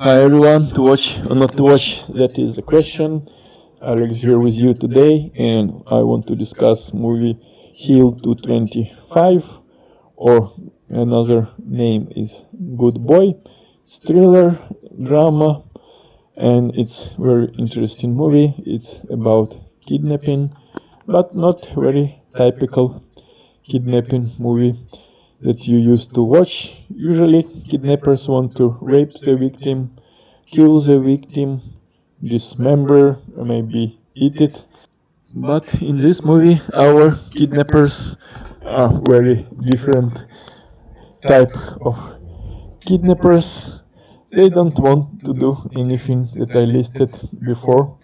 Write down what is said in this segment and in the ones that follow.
Hi everyone, to watch or not to watch, that is the question. Alex here with you today, and I want to discuss movie Hill 225, or another name is Good Boy. It's thriller, drama, and it's very interesting movie. It's about kidnapping, but not very typical kidnapping movie that you used to watch. Usually, kidnappers want to rape the victim, kill the victim, dismember, or maybe eat it. But in this movie, our kidnappers are very different type of kidnappers. They don't want to do anything that I listed before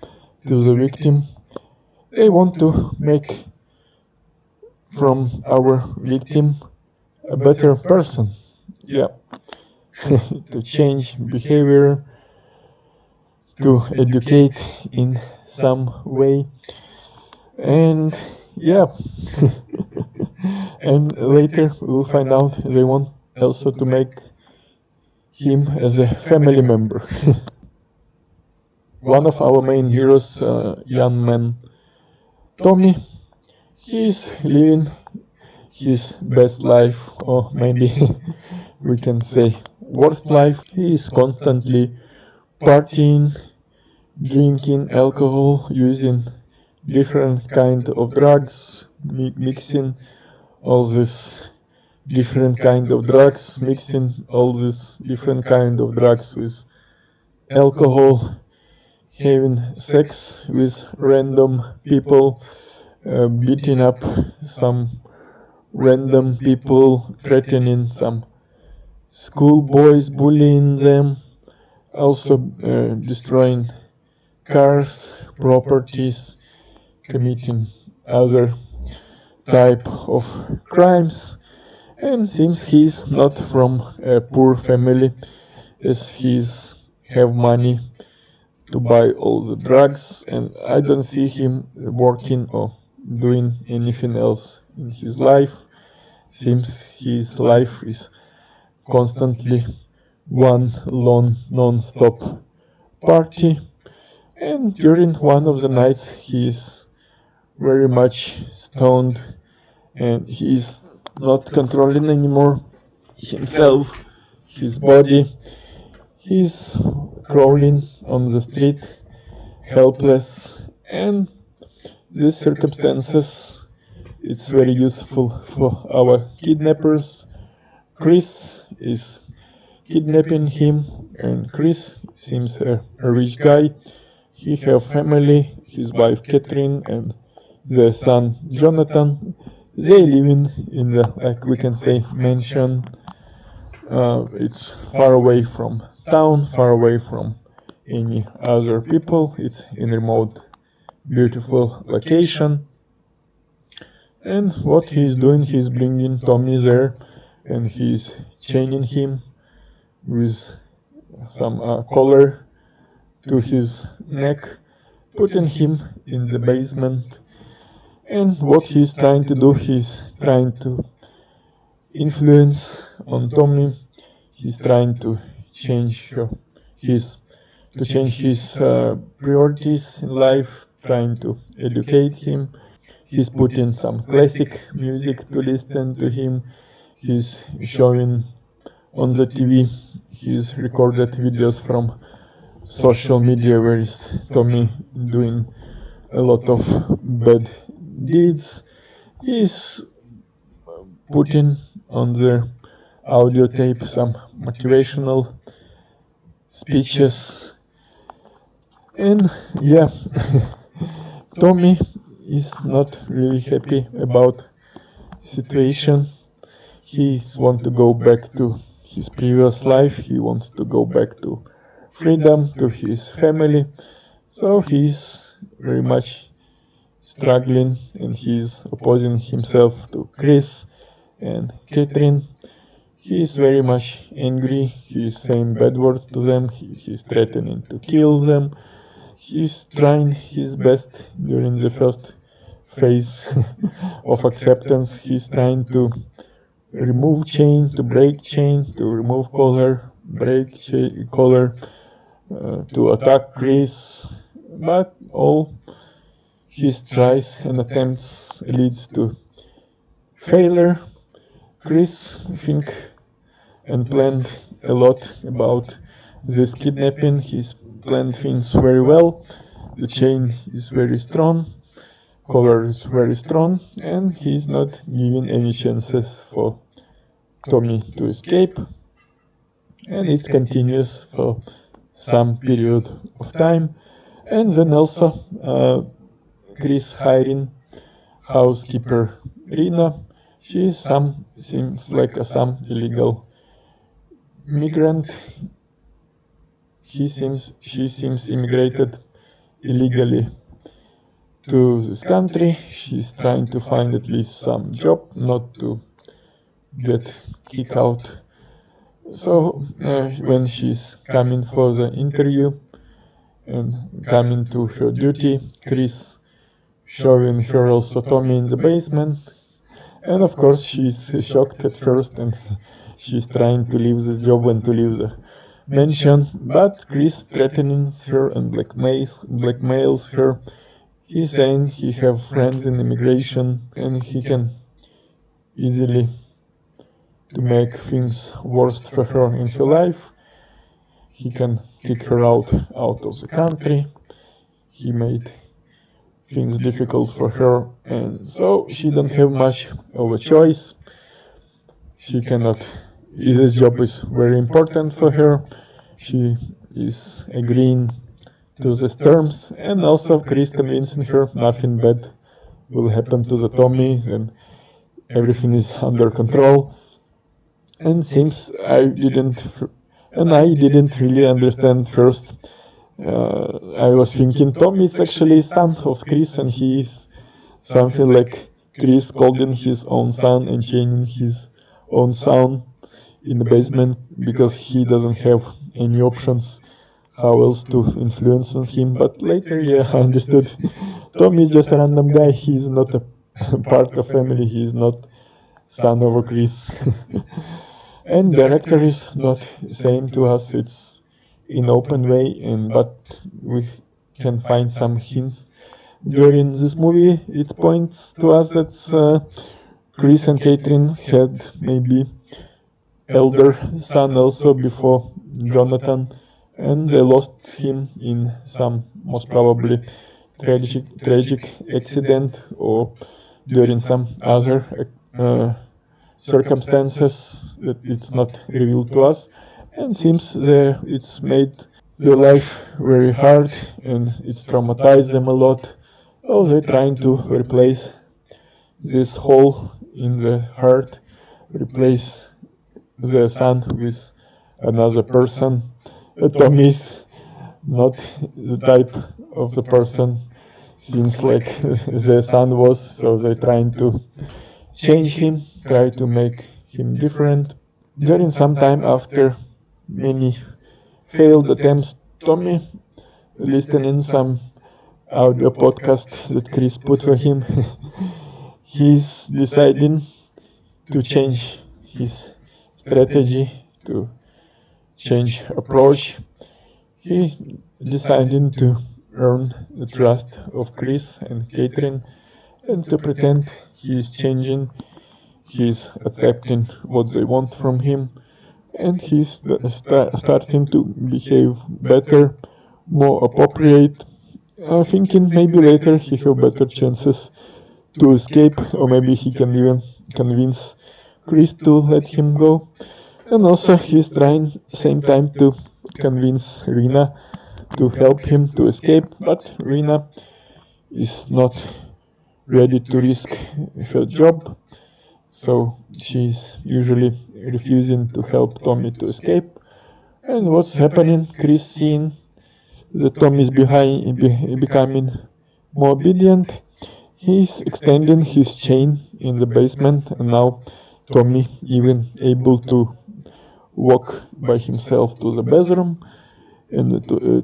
to the victim. They want to make from our victim a better person. Yeah. To change behavior, to educate in some way, and yeah. And later we'll find out they want also to make him as a family member. One of our main heroes, young man Tommy, he's living his best life, or maybe we can say worst life. He is constantly partying, drinking alcohol, using different kind of drugs, mixing all this different kind of drugs, mixing all this different kind of drugs with alcohol, having sex with random people, beating up some random people, threatening some schoolboys, bullying them, also destroying cars, properties, committing other type of crimes. And since he's not from a poor family, as he's have money to buy all the drugs, and I don't see him working or doing anything else in his life. Seems his life is constantly one long non-stop party, and during one of the nights he's very much stoned and he's not controlling anymore himself, his body. He's crawling on the street, helpless, and these circumstances it's very useful for our kidnappers. Chris is kidnapping him, and Chris seems a rich guy. He have family, his wife Catherine and their son Jonathan. They live in the, like we can say, mansion. It's far away from town, far away from any other people. It's in remote, beautiful location. And what he's doing, he's bringing Tommy there, and he's chaining him with some collar to his neck, putting him in the basement. And what he's trying to do, he's trying to influence on Tommy. He's trying to change his priorities in life, trying to educate him. He's putting some classic music to listen to him. He's showing on the TV his recorded videos from social media where is Tommy doing a lot of bad deeds. He's putting on the audio tape some motivational speeches, and yeah. Tommy is not really happy about situation. He wants to go back to his previous life. He wants to go back to freedom, to his family. So he's very much struggling, and he's opposing himself to Chris and Catherine. He's very much angry. He's saying bad words to them. He's threatening to kill them. He's trying his best during the first phase of acceptance. He's trying to remove chain, to break chain, to remove collar, break collar, to attack Chris, but all his tries and attempts leads to failure. Chris think and planned a lot about this kidnapping. He's planned things very well. The chain is very strong, collar is very strong, and he's not giving any chances for Tommy to escape. And it continues for some period of time. And then also Chris hiring housekeeper Rina. She seems like some illegal migrant. She seems immigrated illegally to this country. She's trying to find at least some job, not to get kicked out. So when she's coming for the interview and coming to her duty, Chris showing her also Tommy in the basement. And of course she's shocked at first and she's trying to leave this job and to leave the mansion, but Chris threatens her and blackmails her. He's saying he have friends in immigration and he can easily to make things worse for her in her life. He can kick her out of the country. He made things difficult for her, and so she don't have much of a choice. She cannot. This job is very important for her. She is agreeing to the terms, and also Chris convincing her nothing bad will happen to the Tommy, and everything is under control. And since I didn't really understand first. I was thinking Tommy is actually son of Chris, and he is something like Chris holding his own son and chaining his own son in the basement because he doesn't have any options how else to influence on him. But later, yeah, I understood. Tommy is just a random guy. He's not a part of family. He's not son of a Chris. And director is not saying to us it's in open way, but we can find some hints during this movie. It points to us that Chris and Catherine had maybe elder son also before Jonathan, and they lost him in some most probably tragic accident or during some other circumstances that it's not revealed to us, and seems it's made their life very hard and it's traumatized them a lot. Oh, they're trying to replace this hole in the heart, replace the son with another person. Tommy is not the type of the person seems like the son was, so they're trying to change him, try to make him different. During some time after many failed attempts, Tommy listening some audio podcast that Chris put for him, he's deciding to change his strategy, to change approach. He decided to earn the trust of Chris and Catherine and to pretend he's changing, he's accepting what they want from him, and he's starting to behave better, more appropriate, thinking maybe later he have better chances to escape, or maybe he can even convince Chris to let him go. And also he's trying same time to convince Rina to help him to escape, but Rina is not ready to risk her job, so she's usually refusing to help Tommy to escape. And what's happening? Chris seeing that Tommy is becoming more obedient. He's extending his chain in the basement, and now Tommy even able to walk by himself to the bathroom and to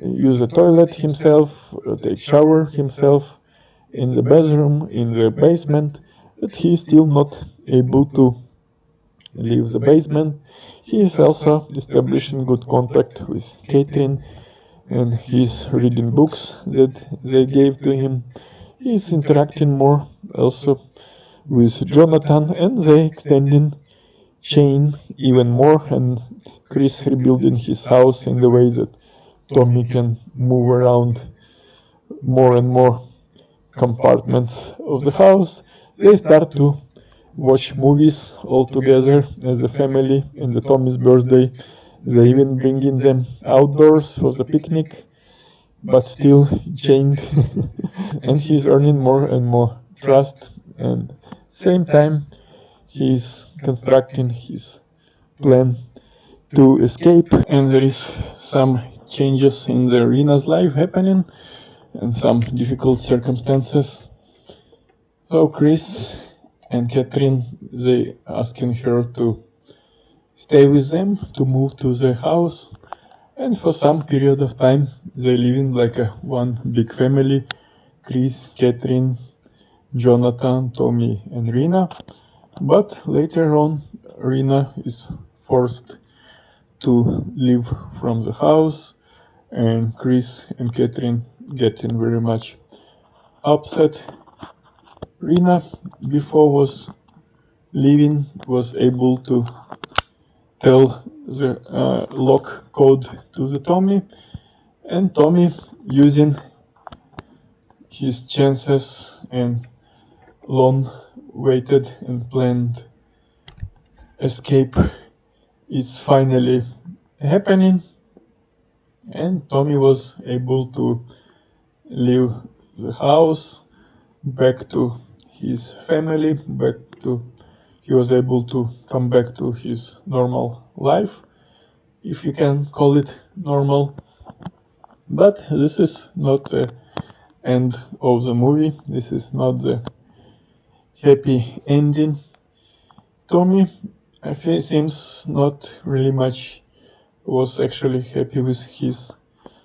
use the toilet himself, take shower himself in the bathroom in the basement, but he's still not able to leave the basement. He is also establishing good contact with Catherine, and he's reading books that they gave to him. He's interacting more also with Jonathan, and they extending chain even more, and Chris rebuilding his house in the way that Tommy can move around more and more compartments of the house. They start to watch movies all together as a family. In the Tommy's birthday, they even bringing them outdoors for the picnic, but still chained. And he's earning more and more trust, and same time he's constructing his plan to escape, and there is some changes in the Rena's life happening and some difficult circumstances. So Chris and Catherine, they asking her to stay with them, to move to the house, and for some period of time they living like a one big family: Chris, Catherine, Jonathan, Tommy, and Rena. But later on, Rena is forced to leave from the house, and Chris and Catherine getting very much upset. Rena, before was leaving, was able to tell the lock code to the Tommy, and Tommy, using his chances and long waited and planned escape, is finally happening, and Tommy was able to leave the house back to his family, he was able to come back to his normal life, if you can call it normal. But this is not the end of the movie. This is not the happy ending. Tommy, I think, seems not really much was actually happy with his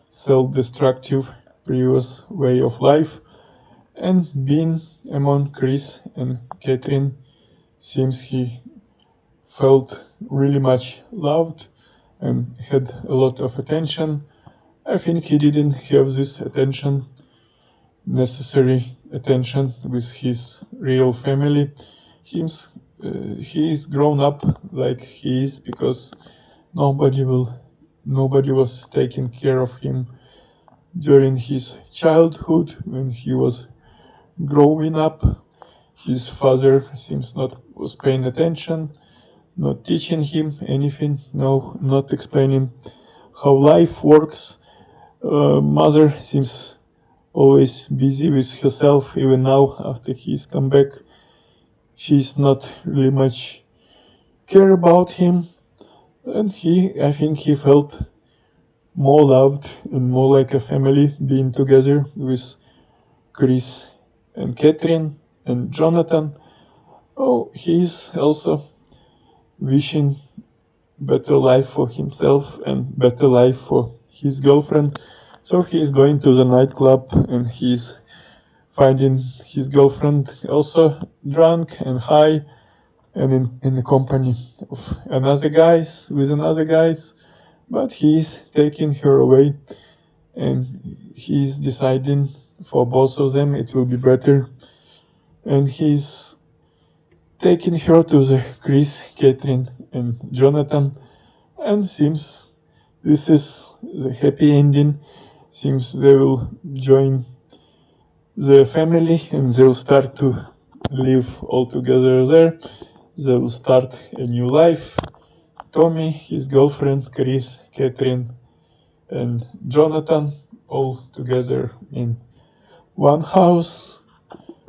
self-destructive previous way of life, and being among Chris and Catherine, seems he felt really much loved and had a lot of attention. I think he didn't have this attention, necessary attention, with his real family. He's grown up like he is because nobody was taking care of him during his childhood. When he was growing up, his father seems not was paying attention, not teaching him anything, no, not explaining how life works. Mother seems always busy with herself. Even now, after he's come back, she's not really much care about him, and I think he felt more loved and more like a family being together with Chris and Catherine and Jonathan. Oh, he's also wishing better life for himself and better life for his girlfriend. So he's going to the nightclub, and he's finding his girlfriend also drunk and high, and in the company of another guys, but he's taking her away, and he's deciding for both of them it will be better, and he's taking her to the Chris, Catherine, and Jonathan, and seems this is the happy ending. Seems they will join the family and they'll start to live all together there. They will start a new life. Tommy, his girlfriend, Chris, Catherine, and Jonathan, all together in one house.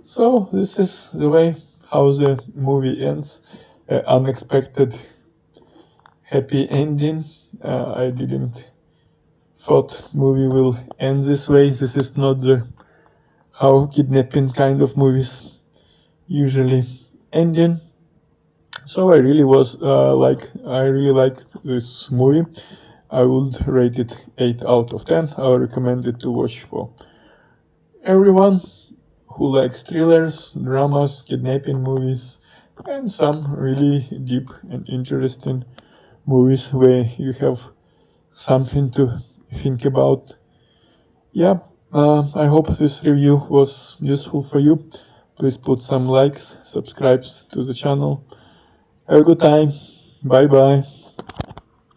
So this is the way how the movie ends. Unexpected happy ending. I didn't thought movie will end this way. This is not the how kidnapping kind of movies usually ending. So I really liked this movie. I would rate it 8 out of 10. I would recommend it to watch for everyone who likes thrillers, dramas, kidnapping movies, and some really deep and interesting movies where you have something to think about. Yeah, I hope this review was useful for you. Please put some likes, subscribe to the channel. Have a good time. Bye bye.